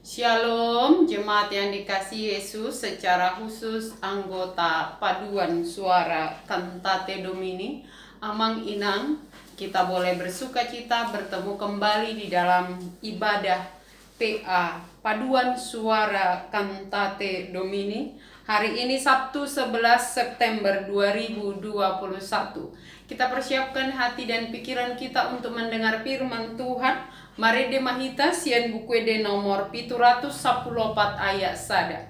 Shalom, jemaat yang dikasihi Yesus, secara khusus anggota paduan suara Cantate Domini, Amang Inang, kita boleh bersuka cita bertemu kembali di dalam ibadah PA, paduan suara Cantate Domini. Hari ini Sabtu 11 September 2021. Kita persiapkan hati dan pikiran kita untuk mendengar firman Tuhan. Mari demahita sian buku de nomor 714 ayat sada.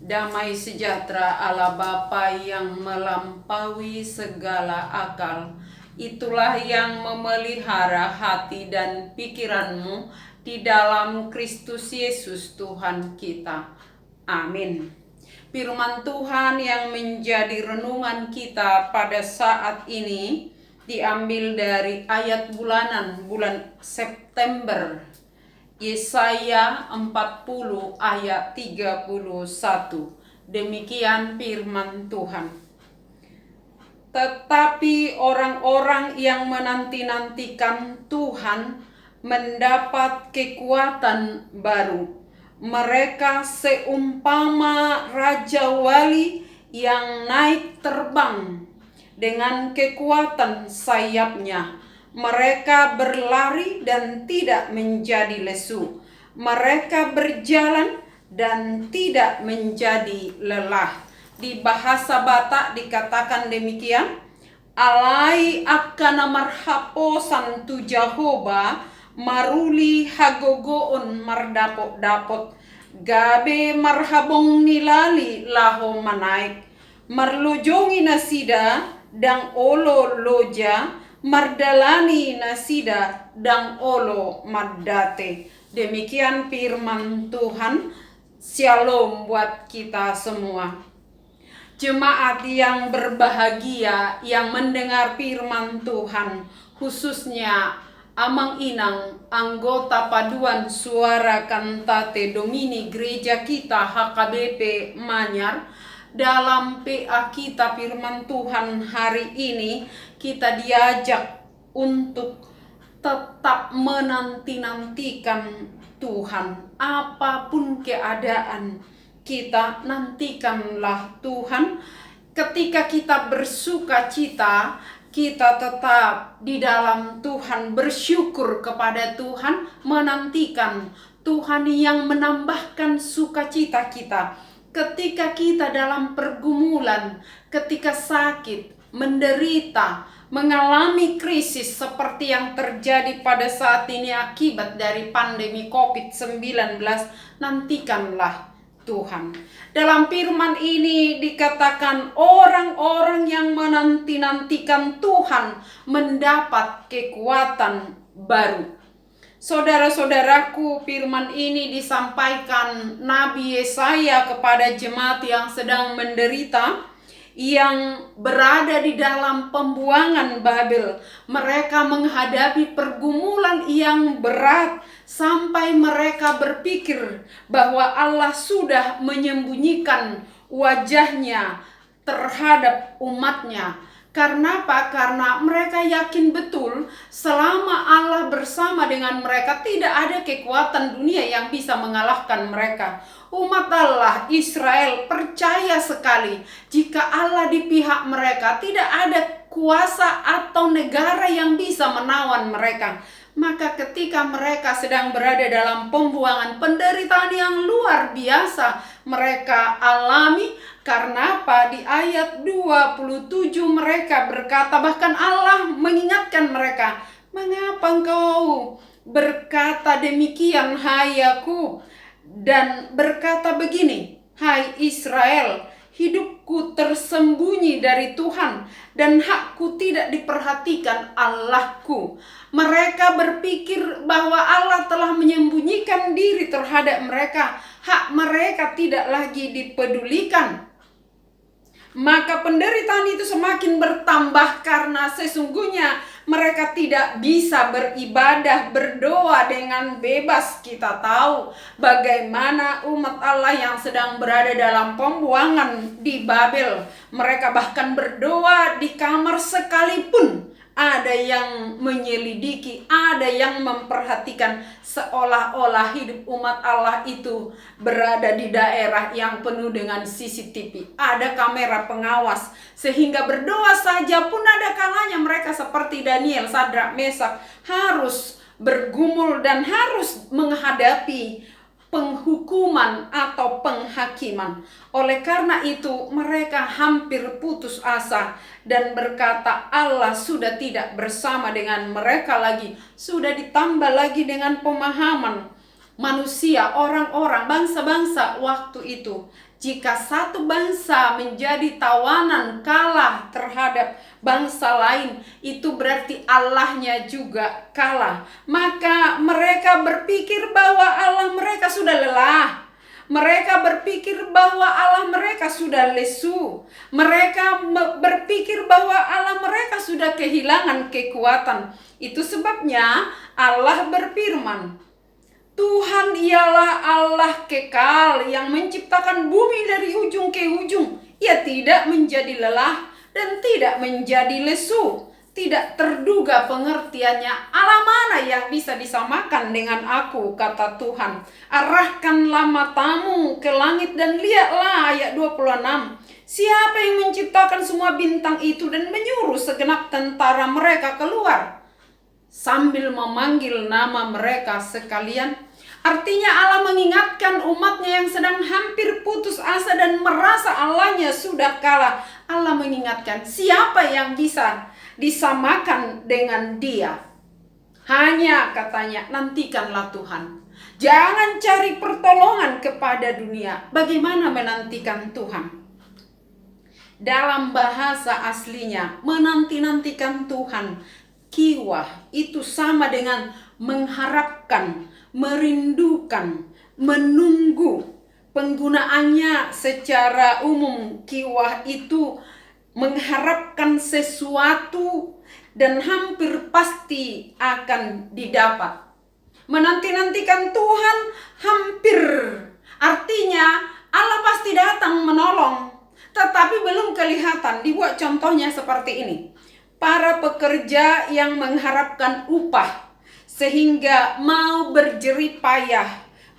Damai sejahtera Allah Bapa yang melampaui segala akal, itulah yang memelihara hati dan pikiranmu di dalam Kristus Yesus Tuhan kita. Amin. Firman Tuhan yang menjadi renungan kita pada saat ini diambil dari ayat bulanan bulan September, Yesaya 40 ayat 31. Demikian firman Tuhan. Tetapi orang-orang yang menanti-nantikan Tuhan mendapat kekuatan baru. Mereka seumpama raja wali yang naik terbang dengan kekuatan sayapnya. Mereka berlari dan tidak menjadi lesu. Mereka berjalan dan tidak menjadi lelah. Di bahasa Batak dikatakan demikian. Alai akana marhaposan tu Jehovah, maruli hagogoon mardapot-dapot. Gabe marhabong nilali laho manaik. Marlojongi nasida dang olo loja. Mardalani nasida dang olo mardate. Demikian firman Tuhan. Shalom buat kita semua. Jemaat yang berbahagia yang mendengar firman Tuhan, khususnya Amang Inang, anggota paduan suara Cantate Domini gereja kita HKBP Manyar. Dalam PA kita firman Tuhan hari ini, kita diajak untuk tetap menanti-nantikan Tuhan. Apapun keadaan, kita nantikanlah Tuhan. Ketika kita bersuka cita, kita tetap di dalam Tuhan, bersyukur kepada Tuhan, menantikan Tuhan yang menambahkan sukacita kita. Ketika kita dalam pergumulan, ketika sakit, menderita, mengalami krisis seperti yang terjadi pada saat ini akibat dari pandemi COVID-19, nantikanlah Tuhan. Dalam firman ini dikatakan orang-orang yang menanti-nantikan Tuhan mendapat kekuatan baru. Saudara-saudaraku, firman ini disampaikan Nabi Yesaya kepada jemaat yang sedang menderita, yang berada di dalam pembuangan Babel. Mereka menghadapi pergumulan yang berat sampai mereka berpikir bahwa Allah sudah menyembunyikan wajahnya terhadap umatnya. Karena apa? Karena mereka yakin betul selama Allah bersama dengan mereka, tidak ada kekuatan dunia yang bisa mengalahkan mereka. Umat Allah Israel percaya sekali jika Allah di pihak mereka, tidak ada kuasa atau negara yang bisa menawan mereka. Maka ketika mereka sedang berada dalam pembuangan, penderitaan yang luar biasa mereka alami. Karena apa? Di ayat 27 mereka berkata, bahkan Allah mengingatkan mereka, "Mengapa engkau berkata demikian, hai Yakub? Dan berkata begini, hai Israel, hidupku tersembunyi dari Tuhan dan hakku tidak diperhatikan Allahku." Mereka berpikir bahwa Allah telah menyembunyikan diri terhadap mereka. Hak mereka tidak lagi dipedulikan. Maka penderitaan itu semakin bertambah karena sesungguhnya mereka tidak bisa beribadah, berdoa dengan bebas. Kita tahu bagaimana umat Allah yang sedang berada dalam pembuangan di Babel. Mereka bahkan berdoa di kamar sekalipun. Ada yang menyelidiki, ada yang memperhatikan, seolah-olah hidup umat Allah itu berada di daerah yang penuh dengan CCTV. Ada kamera pengawas, sehingga berdoa saja pun ada kalanya mereka seperti Daniel, Sadrak, Mesak harus bergumul dan harus menghadapi penghukuman atau penghakiman. Oleh karena itu mereka hampir putus asa dan berkata Allah sudah tidak bersama dengan mereka lagi. Sudah ditambah lagi dengan pemahaman manusia, orang-orang, bangsa-bangsa waktu itu. Jika satu bangsa menjadi tawanan kalah terhadap bangsa lain, itu berarti Allahnya juga kalah. Maka mereka berpikir bahwa Allah mereka sudah lelah. Mereka berpikir bahwa Allah mereka sudah lesu. Mereka berpikir bahwa Allah mereka sudah kehilangan kekuatan. Itu sebabnya Allah berfirman, Tuhan ialah Allah kekal yang menciptakan bumi dari ujung ke ujung. Ia tidak menjadi lelah dan tidak menjadi lesu. Tidak terduga pengertiannya. Allah mana yang bisa disamakan dengan aku, kata Tuhan. Arahkanlah matamu ke langit dan lihatlah, ayat 26. Siapa yang menciptakan semua bintang itu dan menyuruh segenap tentara mereka keluar sambil memanggil nama mereka sekalian. Artinya Allah mengingatkan umatnya yang sedang hampir putus asa dan merasa Allahnya sudah kalah. Allah mengingatkan siapa yang bisa disamakan dengan dia. Hanya katanya nantikanlah Tuhan. Jangan cari pertolongan kepada dunia. Bagaimana menantikan Tuhan? Dalam bahasa aslinya menanti-nantikan Tuhan, kiwah itu sama dengan mengharapkan, merindukan, menunggu. Penggunaannya secara umum, kiwah itu mengharapkan sesuatu dan hampir pasti akan didapat. Menanti-nantikan Tuhan hampir artinya Allah pasti datang menolong, tetapi belum kelihatan. Dibuat contohnya seperti ini. Para pekerja yang mengharapkan upah sehingga mau berjerih payah,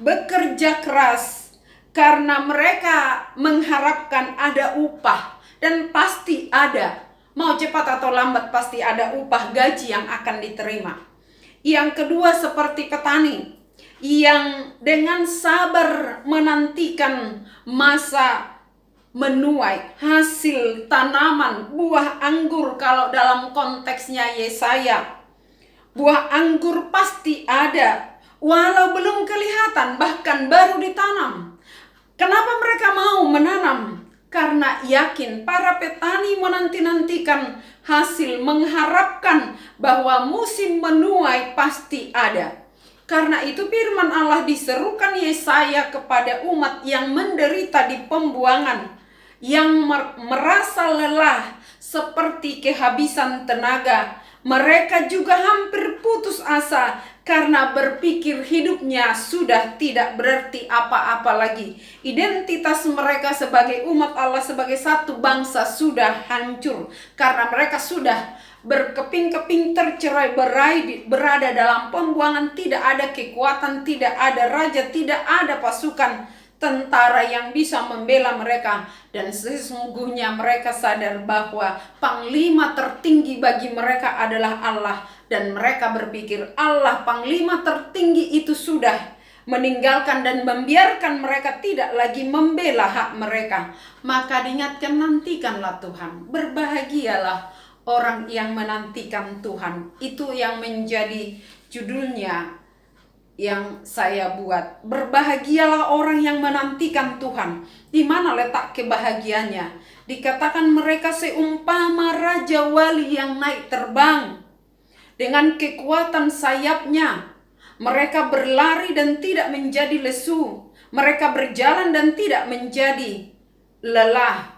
bekerja keras karena mereka mengharapkan ada upah dan pasti ada. Mau cepat atau lambat pasti ada upah gaji yang akan diterima. Yang kedua seperti petani yang dengan sabar menantikan masa menuai hasil tanaman buah anggur. Kalau dalam konteksnya Yesaya, buah anggur pasti ada walau belum kelihatan, bahkan baru ditanam. Kenapa mereka mau menanam? Karena yakin. Para petani menanti-nantikan hasil, mengharapkan bahwa musim menuai pasti ada. Karena itu firman Allah diserukan Yesaya kepada umat yang menderita di pembuangan, yang merasa lelah seperti kehabisan tenaga. Mereka juga hampir putus asa karena berpikir hidupnya sudah tidak berarti apa-apa lagi. Identitas mereka sebagai umat Allah, sebagai satu bangsa sudah hancur karena mereka sudah berkeping-keping, tercerai berai, berada dalam pembuangan. Tidak ada kekuatan, tidak ada raja, tidak ada pasukan, tentara yang bisa membela mereka, dan sesungguhnya mereka sadar bahwa panglima tertinggi bagi mereka adalah Allah, dan mereka berpikir Allah panglima tertinggi itu sudah meninggalkan dan membiarkan mereka tidak lagi membela hak mereka. Maka diingatkan, nantikanlah Tuhan, berbahagialah orang yang menantikan Tuhan. Itu yang menjadi judulnya yang saya buat. Berbahagialah orang yang menantikan Tuhan. Di mana letak kebahagiaannya? Dikatakan mereka seumpama raja wali yang naik terbang dengan kekuatan sayapnya. Mereka berlari dan tidak menjadi lesu. Mereka berjalan dan tidak menjadi lelah.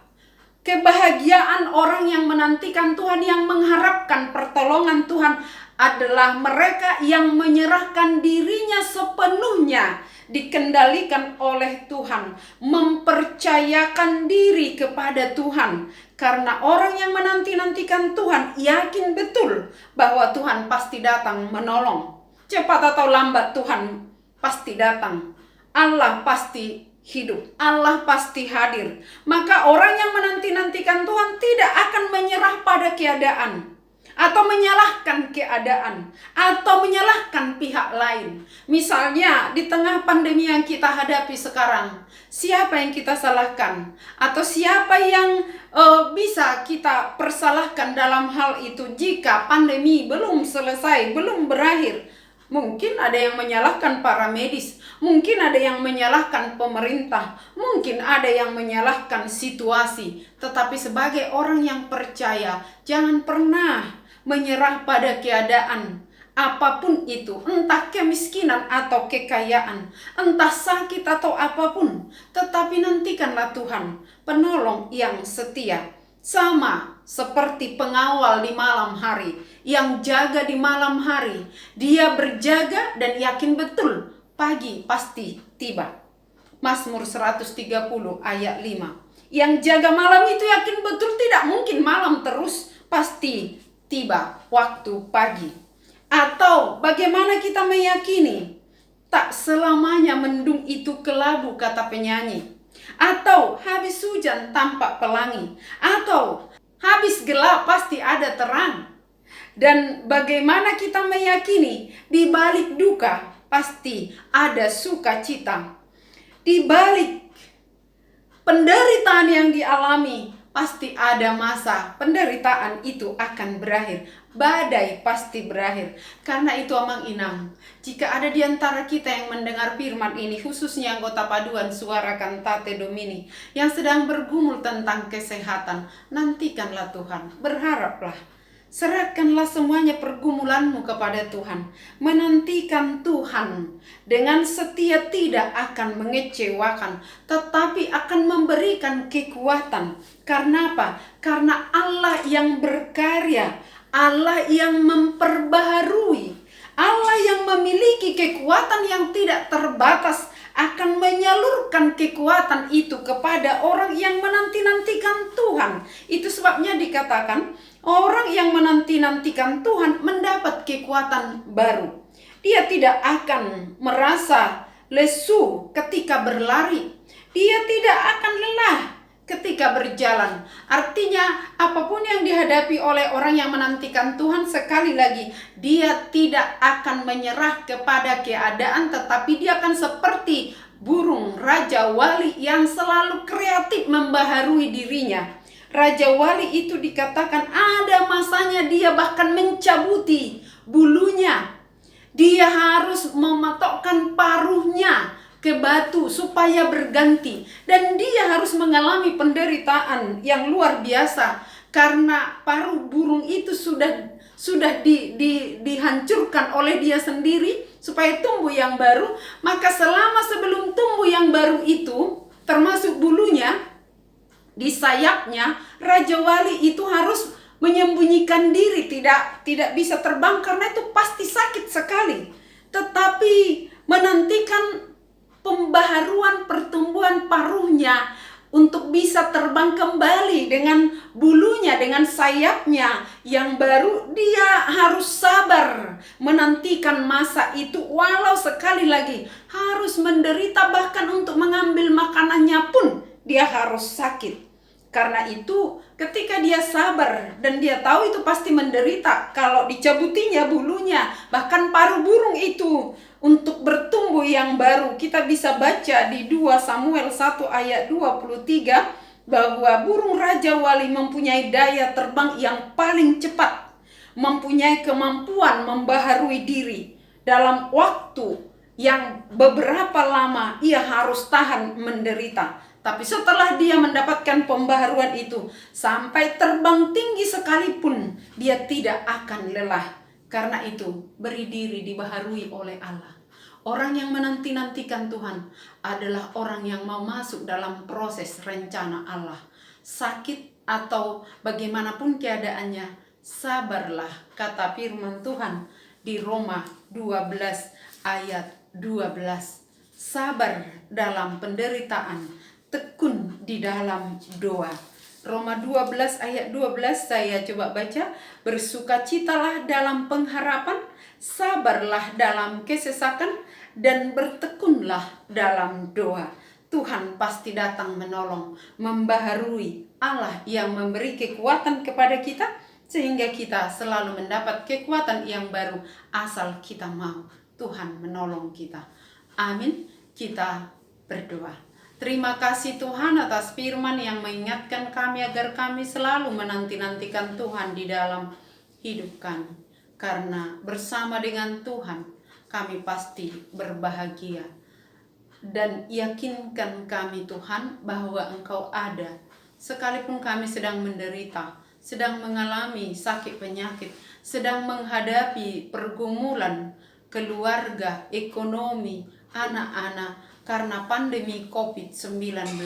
Kebahagiaan orang yang menantikan Tuhan, yang mengharapkan pertolongan Tuhan, adalah mereka yang menyerahkan dirinya sepenuhnya, dikendalikan oleh Tuhan, mempercayakan diri kepada Tuhan. Karena orang yang menanti-nantikan Tuhan yakin betul bahwa Tuhan pasti datang menolong. Cepat atau lambat Tuhan pasti datang. Allah pasti hidup, Allah pasti hadir. Maka orang yang menanti-nantikan Tuhan tidak akan menyerah pada keadaan, atau menyalahkan keadaan, atau menyalahkan pihak lain. Misalnya di tengah pandemi yang kita hadapi sekarang, siapa yang kita salahkan? Atau siapa yang bisa kita persalahkan dalam hal itu jika pandemi belum selesai, belum berakhir? Mungkin ada yang menyalahkan para medis, mungkin ada yang menyalahkan pemerintah, mungkin ada yang menyalahkan situasi. Tetapi sebagai orang yang percaya, jangan pernah menyerah pada keadaan apapun itu, entah kemiskinan atau kekayaan, entah sakit atau apapun. Tetapi nantikanlah Tuhan, penolong yang setia. Sama seperti pengawal di malam hari, yang jaga di malam hari. Dia berjaga dan yakin betul pagi pasti tiba. Mazmur 130 ayat 5. Yang jaga malam itu yakin betul tidak mungkin malam terus, pasti tiba waktu pagi. Atau bagaimana kita meyakini tak selamanya mendung itu kelabu, kata penyanyi. Atau habis hujan tampak pelangi, atau habis gelap pasti ada terang. Dan bagaimana kita meyakini di balik duka pasti ada sukacita. Di balik penderitaan yang dialami pasti ada masa penderitaan itu akan berakhir. Badai pasti berakhir. Karena itu amang inang, jika ada di antara kita yang mendengar firman ini, khususnya anggota paduan suara Cantate Domini yang sedang bergumul tentang kesehatan, nantikanlah Tuhan, berharaplah. Serahkanlah semuanya pergumulanmu kepada Tuhan. Menantikan Tuhan dengan setia tidak akan mengecewakan, tetapi akan memberikan kekuatan. Karena apa? Karena Allah yang berkarya, Allah yang memperbaharui, Allah yang memiliki kekuatan yang tidak terbatas, akan menyalurkan kekuatan itu kepada orang yang menanti-nantikan Tuhan. Itu sebabnya dikatakan, orang yang menanti-nantikan Tuhan mendapat kekuatan baru. Dia tidak akan merasa lesu ketika berlari. Dia tidak akan lelah ketika berjalan. Artinya apapun yang dihadapi oleh orang yang menantikan Tuhan, sekali lagi, dia tidak akan menyerah kepada keadaan, tetapi dia akan seperti burung Raja Wali yang selalu kreatif membaharui dirinya. Raja Wali itu dikatakan ada masanya dia bahkan mencabuti bulunya. Dia harus mematokkan paruhnya ke batu supaya berganti. Dan dia harus mengalami penderitaan yang luar biasa. Karena paruh burung itu sudah dihancurkan oleh dia sendiri supaya tumbuh yang baru. Maka selama sebelum tumbuh yang baru itu, termasuk bulunya, di sayapnya, Raja Wali itu harus menyembunyikan diri, tidak bisa terbang karena itu pasti sakit sekali. Tetapi menantikan pembaharuan pertumbuhan paruhnya, untuk bisa terbang kembali dengan bulunya, dengan sayapnya yang baru. Dia harus sabar menantikan masa itu, walau sekali lagi harus menderita, bahkan untuk mengambil makanannya pun dia harus sakit. Karena itu ketika dia sabar dan dia tahu itu pasti menderita, kalau dicabutinya bulunya, bahkan paruh burung itu untuk bertumbuh yang baru. Kita bisa baca di 2 Samuel 1 ayat 23 bahwa burung Raja Wali mempunyai daya terbang yang paling cepat, mempunyai kemampuan membaharui diri. Dalam waktu yang beberapa lama ia harus tahan menderita. Tapi setelah dia mendapatkan pembaharuan itu, sampai terbang tinggi sekalipun, dia tidak akan lelah. Karena itu, beri diri dibaharui oleh Allah. Orang yang menanti-nantikan Tuhan adalah orang yang mau masuk dalam proses rencana Allah. Sakit atau bagaimanapun keadaannya, sabarlah, kata firman Tuhan di Roma 12 ayat 12. Sabar dalam penderitaan, tekun di dalam doa. Roma 12 ayat 12 saya coba baca. Bersukacitalah dalam pengharapan, sabarlah dalam kesesakan, dan bertekunlah dalam doa. Tuhan pasti datang menolong, membaharui. Allah yang memberi kekuatan kepada kita, sehingga kita selalu mendapat kekuatan yang baru asal kita mau. Tuhan menolong kita. Amin. Kita berdoa. Terima kasih Tuhan atas firman yang mengingatkan kami agar kami selalu menanti-nantikan Tuhan di dalam hidup kami. Karena bersama dengan Tuhan kami pasti berbahagia. Dan yakinkan kami Tuhan bahwa Engkau ada. Sekalipun kami sedang menderita, sedang mengalami sakit penyakit, sedang menghadapi pergumulan keluarga, ekonomi, anak-anak, karena pandemi COVID-19,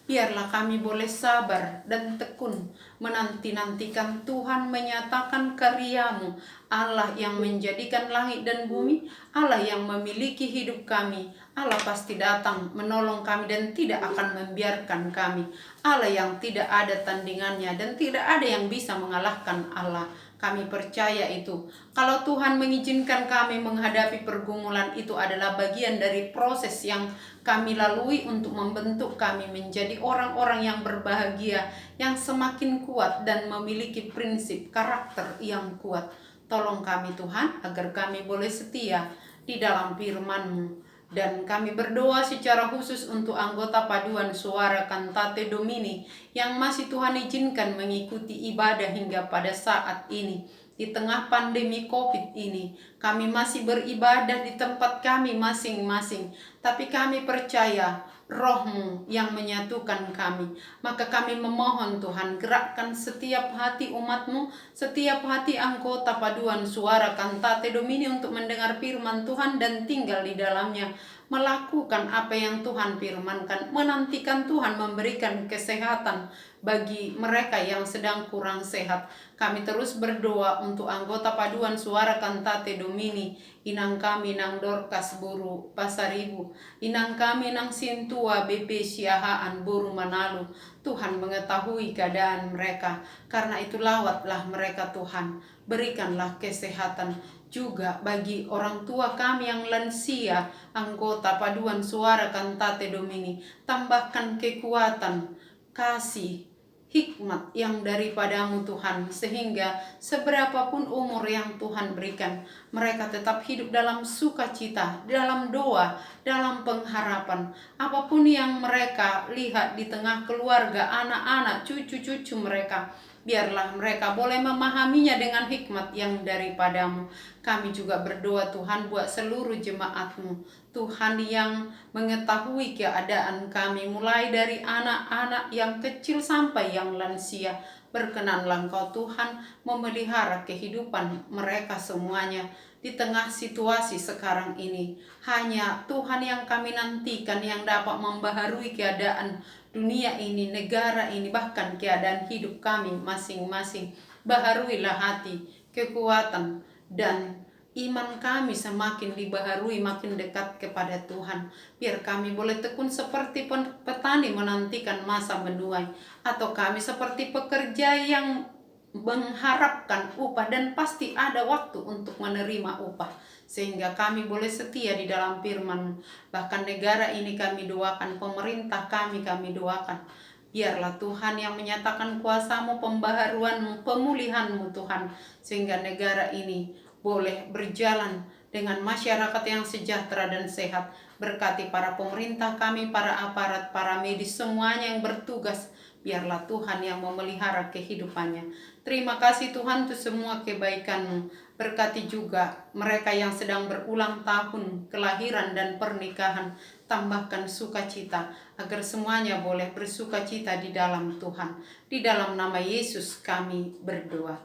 biarlah kami boleh sabar dan tekun menanti-nantikan Tuhan menyatakan karya-Mu, Allah yang menjadikan langit dan bumi, Allah yang memiliki hidup kami. Allah pasti datang menolong kami dan tidak akan membiarkan kami. Allah yang tidak ada tandingannya dan tidak ada yang bisa mengalahkan Allah. Kami percaya itu. Kalau Tuhan mengizinkan kami menghadapi pergumulan, itu adalah bagian dari proses yang kami lalui untuk membentuk kami menjadi orang-orang yang berbahagia, yang semakin kuat dan memiliki prinsip karakter yang kuat. Tolong kami Tuhan agar kami boleh setia di dalam firman-Mu. Dan kami berdoa secara khusus untuk anggota paduan suara Cantate Domini yang masih Tuhan izinkan mengikuti ibadah hingga pada saat ini. Di tengah pandemi COVID ini, kami masih beribadah di tempat kami masing-masing. Tapi kami percaya Roh-Mu yang menyatukan kami. Maka kami memohon Tuhan, gerakkan setiap hati umat-Mu, setiap hati anggota paduan suara Cantate Domini untuk mendengar firman Tuhan dan tinggal di dalamnya, melakukan apa yang Tuhan firmankan, menantikan Tuhan memberikan kesehatan bagi mereka yang sedang kurang sehat. Kami terus berdoa untuk anggota paduan suara Cantate Domini, inang kami nang Dorcas Buru Pasaribu, inang kami nang Sintua BP Siahaan Buru Manalu. Tuhan mengetahui keadaan mereka, karena itu lawatlah mereka Tuhan, berikanlah kesehatan juga bagi orang tua kami yang lansia, anggota paduan suara Cantate Domini. Tambahkan kekuatan, kasih, hikmat yang daripada-Mu Tuhan, sehingga seberapapun umur yang Tuhan berikan, mereka tetap hidup dalam sukacita, dalam doa, dalam pengharapan. Apapun yang mereka lihat di tengah keluarga, anak-anak, cucu-cucu mereka, biarlah mereka boleh memahaminya dengan hikmat yang daripada-Mu. Kami juga berdoa Tuhan buat seluruh jemaat-Mu, Tuhan yang mengetahui keadaan kami, mulai dari anak-anak yang kecil sampai yang lansia. Berkenanlah Engkau Tuhan memelihara kehidupan mereka semuanya di tengah situasi sekarang ini. Hanya Tuhan yang kami nantikan yang dapat membaharui keadaan dunia ini, negara ini, bahkan keadaan hidup kami masing-masing. Baharuilah hati, kekuatan, dan iman kami semakin dibaharui, makin dekat kepada Tuhan. Biar kami boleh tekun seperti petani menantikan masa menuai, atau kami seperti pekerja yang mengharapkan upah dan pasti ada waktu untuk menerima upah, sehingga kami boleh setia di dalam firman. Bahkan negara ini kami doakan, pemerintah kami doakan. Biarlah Tuhan yang menyatakan kuasa-Mu, pembaharuan-Mu, pemulihan-Mu Tuhan, sehingga negara ini boleh berjalan dengan masyarakat yang sejahtera dan sehat. Berkati para pemerintah kami, para aparat, para medis, semuanya yang bertugas. Biarlah Tuhan yang memelihara kehidupannya. Terima kasih Tuhan untuk semua kebaikan-Mu. Berkati juga mereka yang sedang berulang tahun kelahiran dan pernikahan. Tambahkan sukacita agar semuanya boleh bersukacita di dalam Tuhan. Di dalam nama Yesus kami berdoa.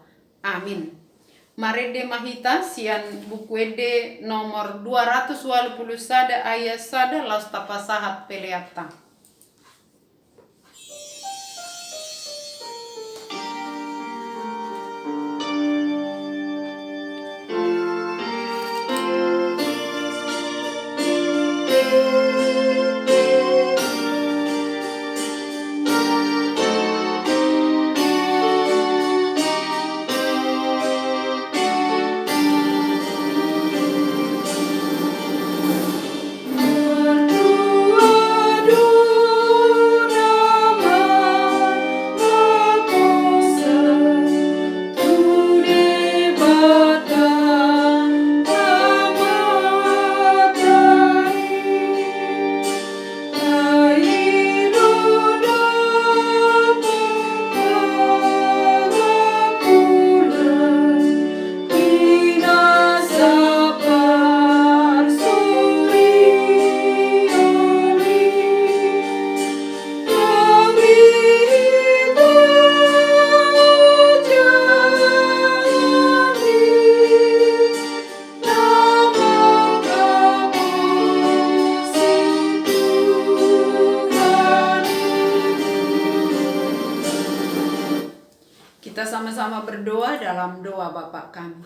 Amin. Marede mahita sian buku ede nomor 280 sada ayat sada laus tapasahat peleata. Kita sama-sama berdoa dalam doa Bapa kami.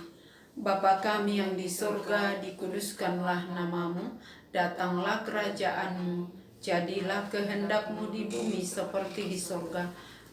Bapa kami yang di surga, dikuduskanlah namamu, datanglah kerajaan-Mu, jadilah kehendak-Mu di bumi seperti di surga.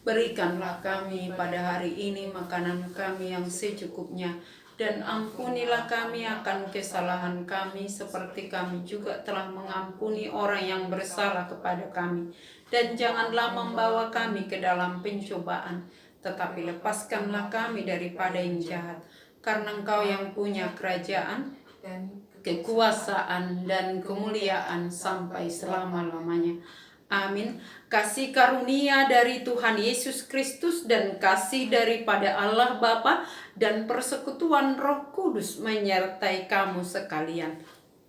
Berikanlah kami pada hari ini makanan kami yang secukupnya, dan ampunilah kami akan kesalahan kami seperti kami juga telah mengampuni orang yang bersalah kepada kami. Dan janganlah membawa kami ke dalam pencobaan, tetapi lepaskanlah kami daripada yang jahat. Karena Engkau yang punya kerajaan, kekuasaan, dan kemuliaan sampai selama-lamanya. Amin. Kasih karunia dari Tuhan Yesus Kristus dan kasih daripada Allah Bapa dan persekutuan Roh Kudus menyertai kamu sekalian.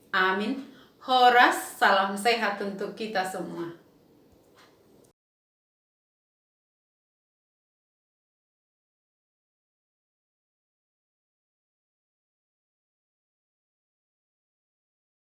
Amin. Horas, salam sehat untuk kita semua.